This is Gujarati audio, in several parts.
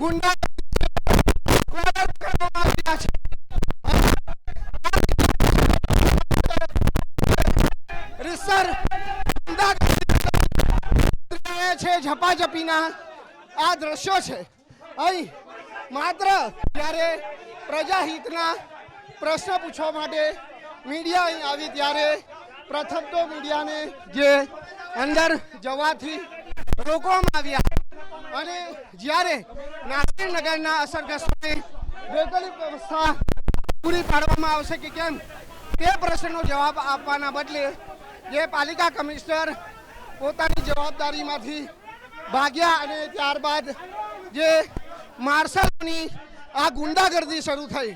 ગુંડા રીતસર છે ઝપાઝપીના આ દ્રશ્યો છે. અહીં માત્ર જ્યારે પ્રજાહિતના પ્રશ્ન પૂછવા માટે મીડિયા અહીં આવી ત્યારે પ્રથમ તો મીડિયાને જે અંદર જવાથી રોકવામાં આવ્યા અને જ્યારે નાસિરનગરના અસરગ્રસ્તોને વૈકલ્પિક વ્યવસ્થા પૂરી પાડવામાં આવશે કે કેમ તે પ્રશ્નનો જવાબ આપવાના બદલે જે પાલિકા કમિશનર પોતાની જવાબદારીમાંથી ભાગ્યા અને ત્યારબાદ જે માર્શલોની આ ગુંડાગર્દી શરૂ થઈ.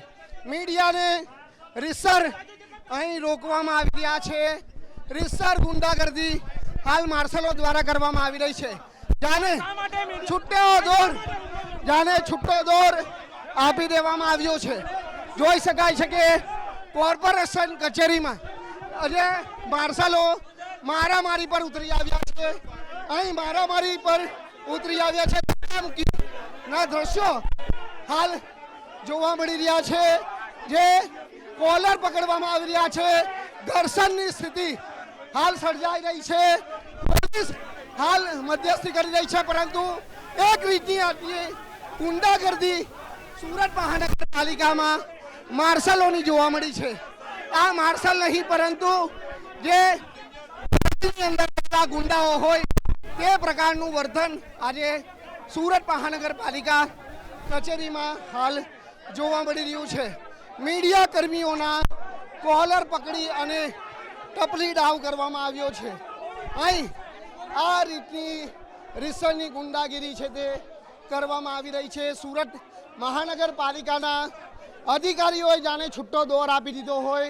મીડિયાને રીતસર અહીં રોકવામાં આવી રહ્યા છે. રીતસર ગુંડાગર્દી હાલ માર્શલો દ્વારા કરવામાં આવી રહી છે. જાણે છૂટો દોર આપી દેવામાં આવ્યો છે. જોઈ શકાય છે કે કોર્પોરેશન કચેરીમાં આજે માર્શલો મારામારી પર ઉતરી આવ્યા છે. અહીં મારામારી પર ઉતરી આવ્યા છે. ના દ્રશ્યો હાલ જોવા મળી રહ્યા છે. જે કોલર પકડવામાં આવી રહ્યા છે. ઘર્ષણની સ્થિતિ હાલ સર્જાઈ રહી છે. પોલીસ હાલ મધ્યસ્થી કરી રહી છે, પરંતુ એક રીતની ગુંડાગર્દી સુરત મહાનગરપાલિકામાં માર્શલોની જોવા મળી છે. આ માર્શલ નહીં પરંતુ જે અંદર ગુંડાઓ હોય તે પ્રકારનું વર્તન આજે સુરત મહાનગરપાલિકા કચેરીમાં હાલ જોવા મળી રહ્યું છે. મીડિયા કર્મીઓના કોલર પકડી અને ટપલી ડાવ કરવામાં આવ્યો છે. અહીં આ રીતની રીતસરની ગુંડાગીરી છે તે કરવામાં આવી રહી છે. સુરત મહાનગરપાલિકાના અધિકારીઓએ જાણે છૂટો દોર આપી દીધો હોય